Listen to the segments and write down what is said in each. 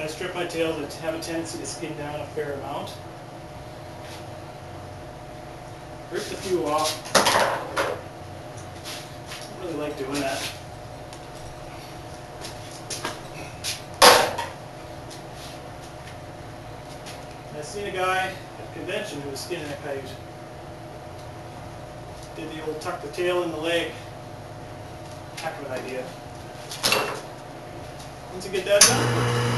I strip my tail, they have a tendency to skin down a fair amount. Ripped a few off. Don't really like doing that. I seen a guy at a convention who was skinning a coyote. Did the old tuck the tail in the leg. Heck of an idea. Once you get that done,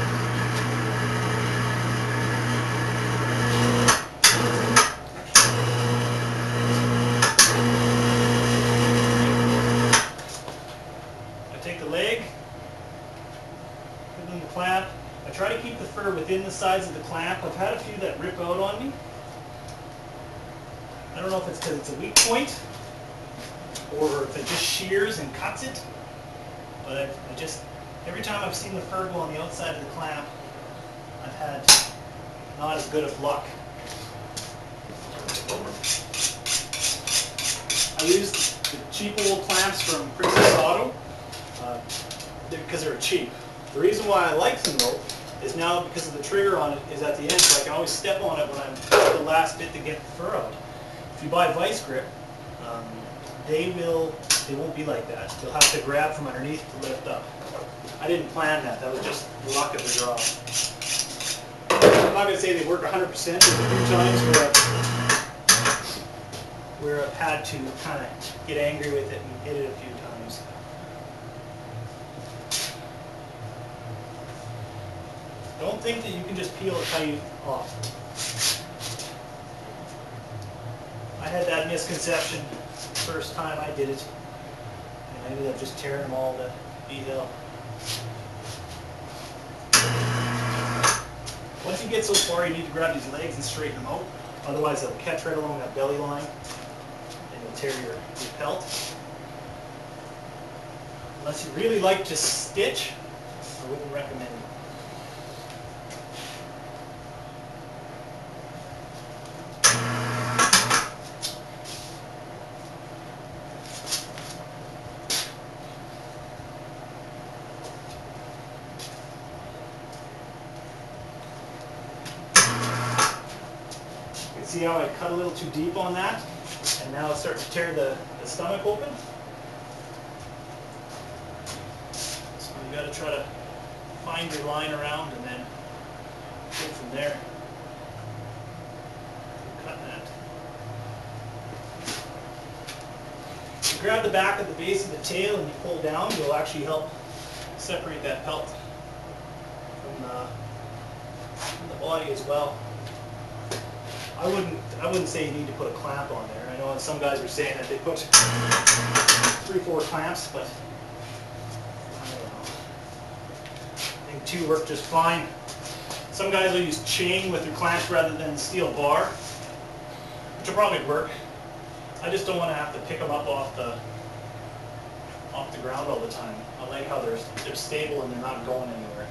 I take the leg, put it in the clamp. I try to keep the fur within the sides of the clamp. I've had a few that rip out on me. I don't know if it's because it's a weak point or if it just shears and cuts it, but I just, every time I've seen the fur go on the outside of the clamp, I've had not as good of luck. I used the cheap old clamps from Princess Auto because they're cheap. The reason why I like them though is now because of the trigger on it is at the end, so I can always step on it when I'm at the last bit to get the fur out. If you buy Vice Grip, they won't be like that. You'll have to grab from underneath to lift up. I didn't plan that. That was just the luck of the draw. I'm not going to say they work 100%. There's a few times where I've had to kind of get angry with it and hit it a few times. Don't think that you can just peel a coyote off. I had that misconception the first time I did it, and I ended up just tearing them all to hell. Once you get so far, you need to grab these legs and straighten them out. Otherwise, they'll catch right along that belly line, and you'll tear your pelt. Unless you really like to stitch, I wouldn't recommend it. See how I cut a little too deep on that, and now it's starting to tear the stomach open. So you got to try to find your line around and then go from there. Cut that. You grab the back of the base of the tail and you pull down, you'll actually help separate that pelt from the body as well. I wouldn't say you need to put a clamp on there. I know some guys are saying that they put 3-4 clamps, but I don't know. I think 2 work just fine. Some guys will use chain with their clamps rather than steel bar, which will probably work. I just don't want to have to pick them up off the ground all the time. I like how they're stable and they're not going anywhere.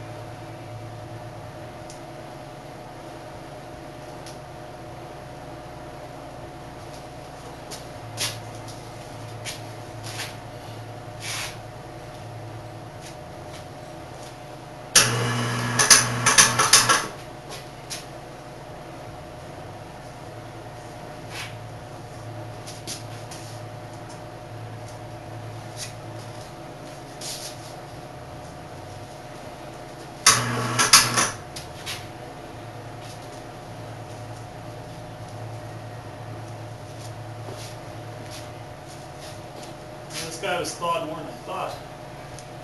This guy was thawed more than I thought.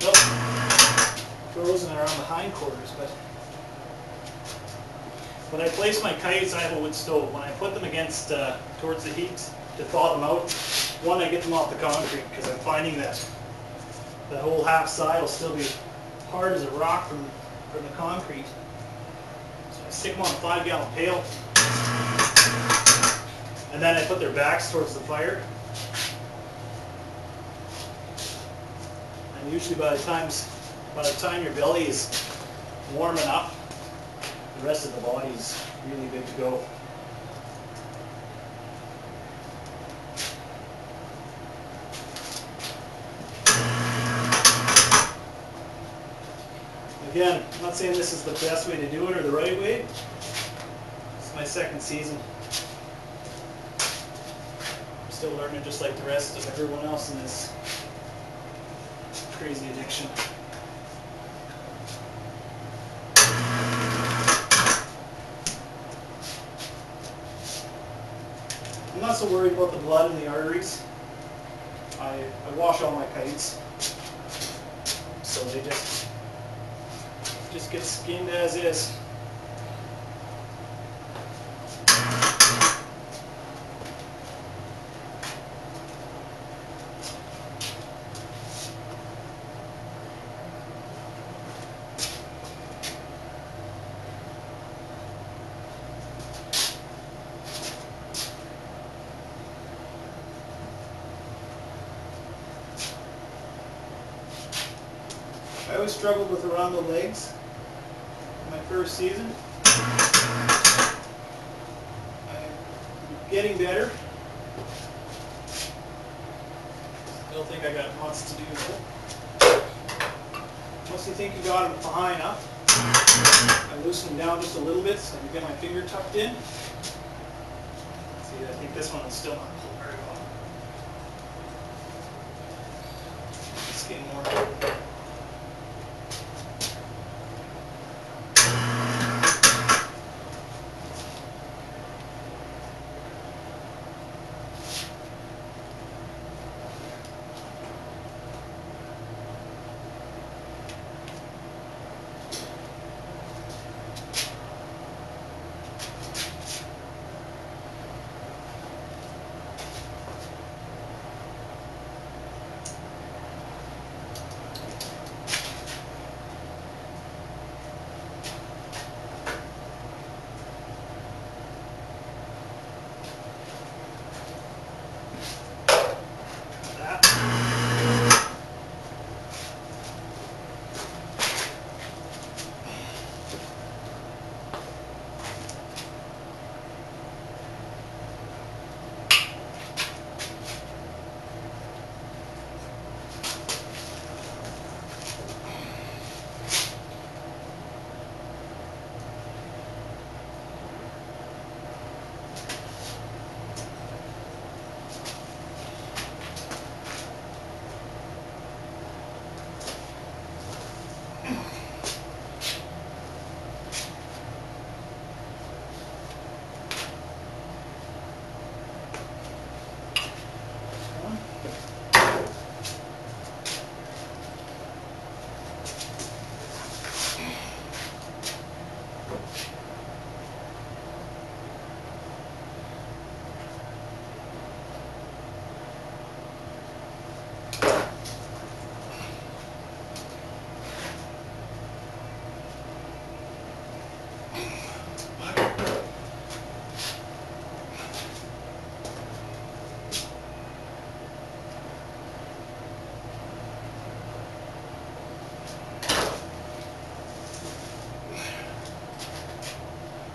Nope. Frozen around the hindquarters, but when I place my kites, I have a wood stove. When I put them against towards the heat to thaw them out, one, I get them off the concrete because I'm finding that the whole half side will still be hard as a rock from the concrete. So I stick them on a 5-gallon pail, and then I put their backs towards the fire. And usually by the time your belly is warm enough, the rest of the body is really good to go. Again, I'm not saying this is the best way to do it or the right way. It's my second season. I'm still learning just like the rest of everyone else in this crazy addiction. I'm not so worried about the blood in the arteries. I wash all my kites, so they just get skinned as is. I always struggled with around the legs in my first season. I'm getting better. Still think I got lots to do though. Once you think you got them high enough, I loosen them down just a little bit so I can get my finger tucked in. See, I think this one is still not pulled very well. It's getting more.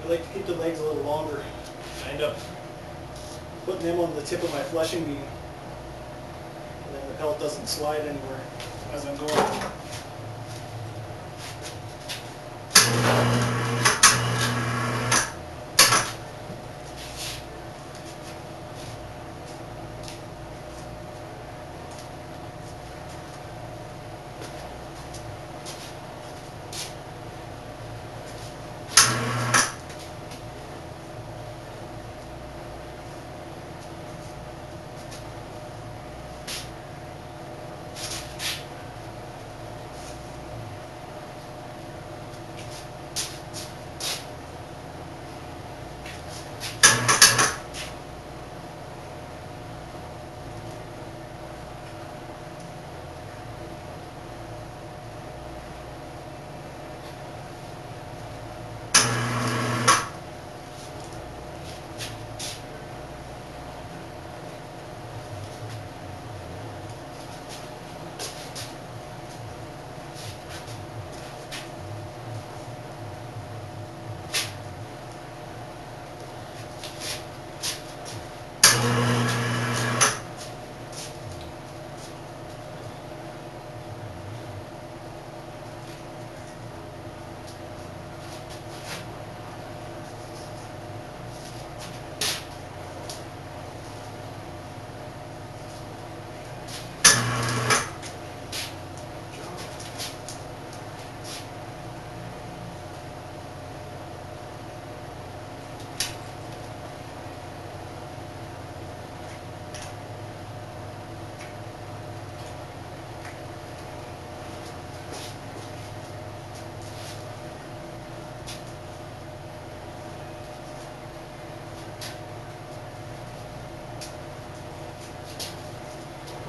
I like to keep the legs a little longer. I end up putting them on the tip of my fleshing beam, and then the pelt doesn't slide anywhere as I'm going.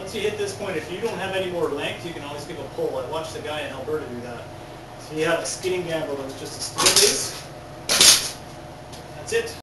Once you hit this point, if you don't have any more length, you can always give a pull. I watched the guy in Alberta do that. So you have a skinning gambrel that's just a steel base. That's it.